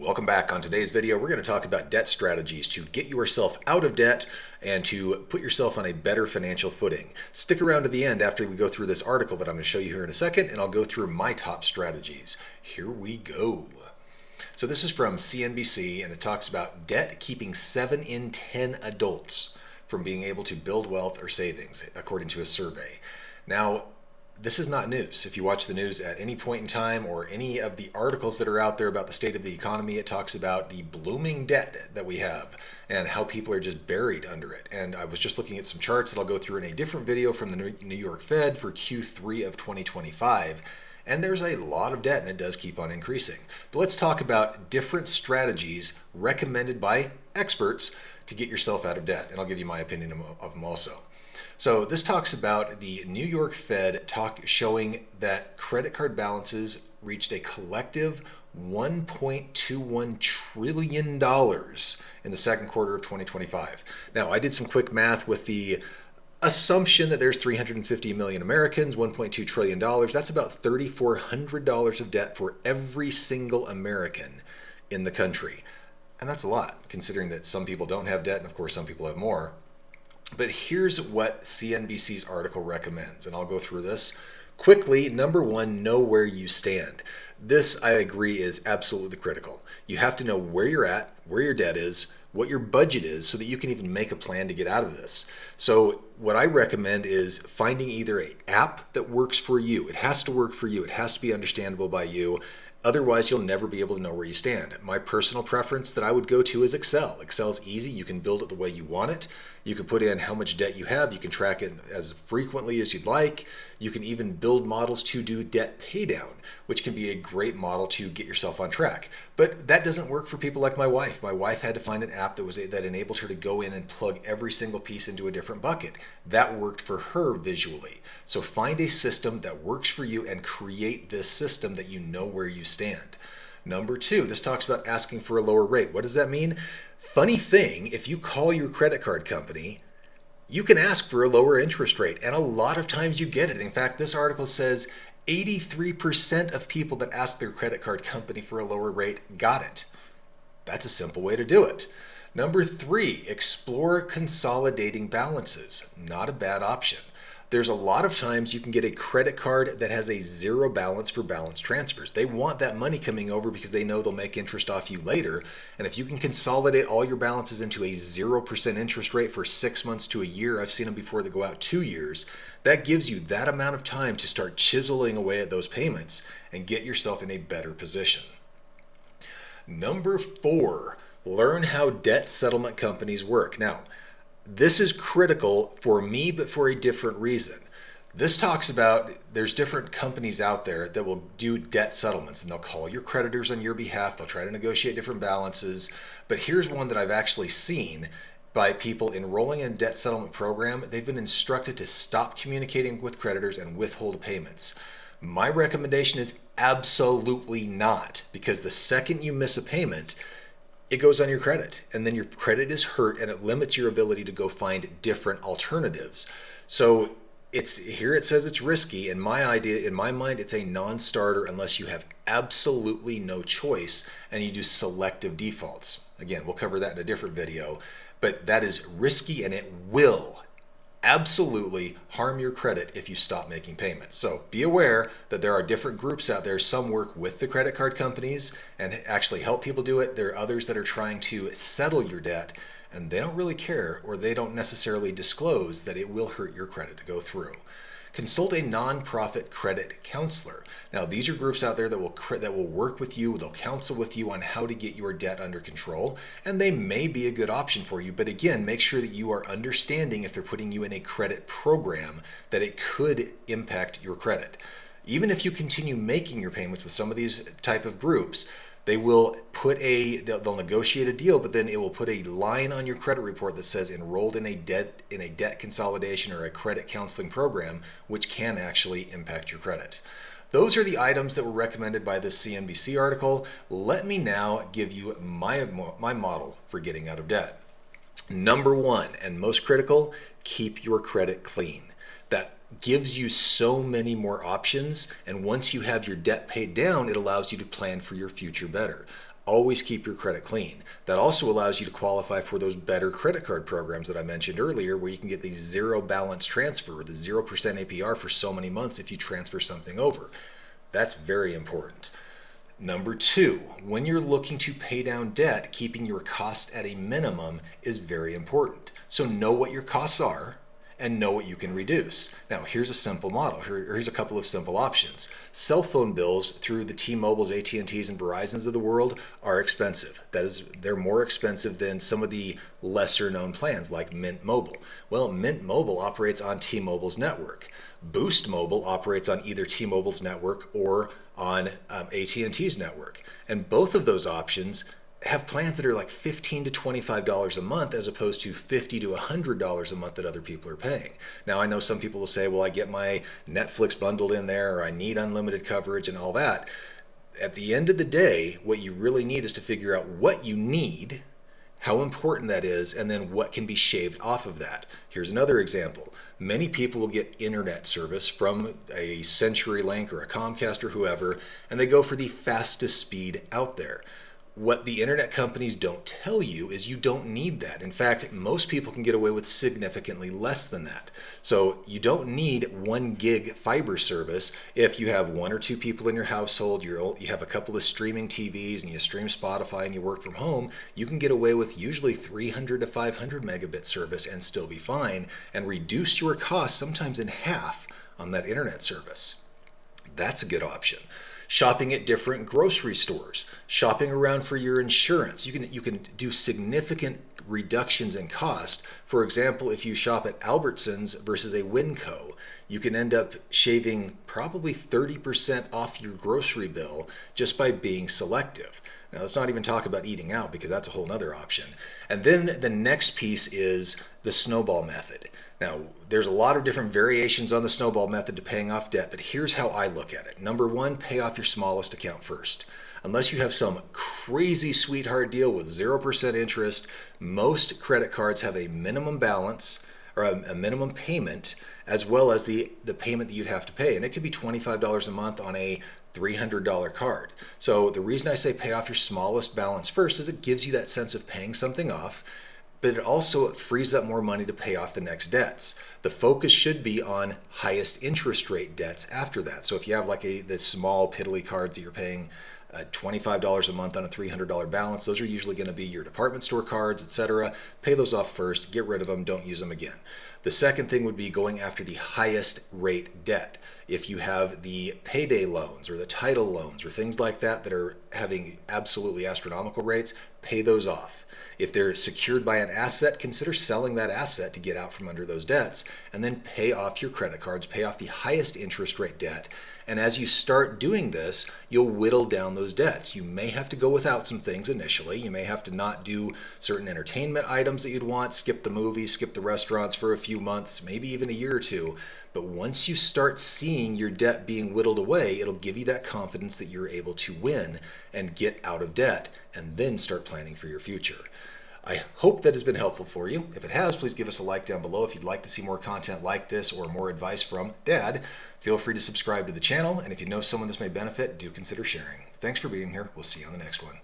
Welcome back. On today's video, we're going to talk about debt strategies to get yourself out of debt and to put yourself on a better financial footing. Stick around to the end after we go through this article that I'm going to show you here in a second, and I'll go through my top strategies. Here we go. So this is from CNBC, and it talks about debt keeping 7 in 10 adults from being able to build wealth or savings, according to a survey. Now, this is not news. If you watch the news at any point in time or any of the articles that are out there about the state of the economy, it talks about the blooming debt that we have and how people are just buried under it. And I was just looking at some charts that I'll go through in a different video from the New York Fed for Q3 of 2025. And there's a lot of debt, and it does keep on increasing. But let's talk about different strategies recommended by experts to get yourself out of debt. And I'll give you my opinion of them also. So this talks about the New York Fed showing that credit card balances reached a collective $1.21 trillion in the second quarter of 2025. Now, I did some quick math with the assumption that there's 350 million Americans, $1.2 trillion. That's about $3,400 of debt for every single American in the country. And that's a lot, considering that some people don't have debt, and of course some people have more. But here's what CNBC's article recommends, and I'll go through this quickly. Number one, know where you stand. This, I agree, is absolutely critical. You have to know where you're at, where your debt is, what your budget is, so that you can even make a plan to get out of this. So what I recommend is finding either an app that works for you. It has to work for you. It has to be understandable by you. Otherwise, you'll never be able to know where you stand. My personal preference that I would go to is Excel. Excel's easy. You can build it the way you want it. You can put in how much debt you have. You can track it as frequently as you'd like. You can even build models to do debt pay down, which can be a great model to get yourself on track. But that doesn't work for people like my wife. My wife had to find an app that enabled her to go in and plug every single piece into a different bucket. That worked for her visually. So find a system that works for you and create this system that you know where you stand. Number two, this talks about asking for a lower rate. What does that mean? Funny thing, if you call your credit card company, you can ask for a lower interest rate, and a lot of times you get it. In fact, this article says 83% of people that asked their credit card company for a lower rate got it. That's a simple way to do it. Number three, explore consolidating balances. Not a bad option. There's a lot of times you can get a credit card that has a zero balance for balance transfers. They want that money coming over because they know they'll make interest off you later. And if you can consolidate all your balances into a 0% interest rate for 6 months to a year, I've seen them before that go out 2 years, that gives you that amount of time to start chiseling away at those payments and get yourself in a better position. Number four, learn how debt settlement companies work. Now, this is critical for me, but for a different reason. This talks about there's different companies out there that will do debt settlements, and they'll call your creditors on your behalf. They'll try to negotiate different balances. But here's one that I've actually seen by people enrolling in a debt settlement program. They've been instructed to stop communicating with creditors and withhold payments. My recommendation is absolutely not, because the second you miss a payment, it goes on your credit, and then your credit is hurt, and it limits your ability to go find different alternatives. So here it says it's risky. In my mind, it's a non-starter unless you have absolutely no choice and you do selective defaults. Again, we'll cover that in a different video, but that is risky, and it will absolutely harm your credit if you stop making payments. So be aware that there are different groups out there. Some work with the credit card companies and actually help people do it. There are others that are trying to settle your debt, and they don't really care, or they don't necessarily disclose that it will hurt your credit to go through. Consult a nonprofit credit counselor. Now, these are groups out there that will work with you. They'll counsel with you on how to get your debt under control, and they may be a good option for you. But again, make sure that you are understanding, if they're putting you in a credit program, that it could impact your credit. Even if you continue making your payments with some of these type of groups, they'll negotiate a deal, but then it will put a line on your credit report that says enrolled in a debt consolidation or a credit counseling program, which can actually impact your credit. Those are the items that were recommended by this CNBC article. Let me now give you my model for getting out of debt. Number one, and most critical, keep your credit clean. That gives you so many more options, and once you have your debt paid down, it allows you to plan for your future better. Always keep your credit clean. That also allows you to qualify for those better credit card programs that I mentioned earlier, where you can get the zero balance transfer, the 0% APR for so many months if you transfer something over. That's very important. Number two, when you're looking to pay down debt, keeping your cost at a minimum is very important. So know what your costs are and know what you can reduce. Now, here's a simple model. Here's a couple of simple options. Cell phone bills through the T-Mobiles, AT&Ts, and Verizons of the world are expensive. That is, they're more expensive than some of the lesser known plans like Mint Mobile. Well, Mint Mobile operates on T-Mobile's network. Boost Mobile operates on either T-Mobile's network or on AT&T's network. And both of those options have plans that are like $15 to $25 a month as opposed to $50 to $100 a month that other people are paying. Now, I know some people will say, well, I get my Netflix bundled in there, or I need unlimited coverage and all that. At the end of the day, what you really need is to figure out what you need, how important that is, and then what can be shaved off of that. Here's another example. Many people will get internet service from a CenturyLink or a Comcast or whoever, and they go for the fastest speed out there. What the internet companies don't tell you is you don't need that. In fact, most people can get away with significantly less than that. So you don't need 1 gig fiber service if you have 1 or 2 people in your household, you have a couple of streaming TVs, and you stream Spotify and you work from home. You can get away with usually 300 to 500 megabit service and still be fine, and reduce your costs sometimes in half on that internet service. That's a good option. Shopping at different grocery stores, shopping around for your insurance. You can do significant reductions in cost. For example, if you shop at Albertsons versus a Winco, you can end up shaving probably 30% off your grocery bill just by being selective. Now, let's not even talk about eating out, because that's a whole nother option. And then the next piece is the snowball method. Now, there's a lot of different variations on the snowball method to paying off debt, but here's how I look at it. Number one, pay off your smallest account first. Unless you have some crazy sweetheart deal with 0% interest, most credit cards have a minimum balance or a minimum payment, as well as the payment that you'd have to pay. And it could be $25 a month on a $300 card. So the reason I say pay off your smallest balance first is it gives you that sense of paying something off, but it also frees up more money to pay off the next debts. The focus should be on highest interest rate debts after that. So if you have like the small piddly cards that you're paying $25 a month on a $300 balance, those are usually going to be your department store cards, etc. Pay those off first, get rid of them, don't use them again. The second thing would be going after the highest rate debt. If you have the payday loans or the title loans or things like that that are having absolutely astronomical rates, pay those off. If they're secured by an asset, consider selling that asset to get out from under those debts, and then pay off your credit cards, pay off the highest interest rate debt. And as you start doing this, you'll whittle down those debts. You may have to go without some things initially. You may have to not do certain entertainment items that you'd want, skip the movies, skip the restaurants for a few months, maybe even a year or two. But once you start seeing your debt being whittled away, it'll give you that confidence that you're able to win and get out of debt, and then start planning for your future. I hope that has been helpful for you. If it has, please give us a like down below. If you'd like to see more content like this or more advice from Dad, feel free to subscribe to the channel. And if you know someone this may benefit, do consider sharing. Thanks for being here. We'll see you on the next one.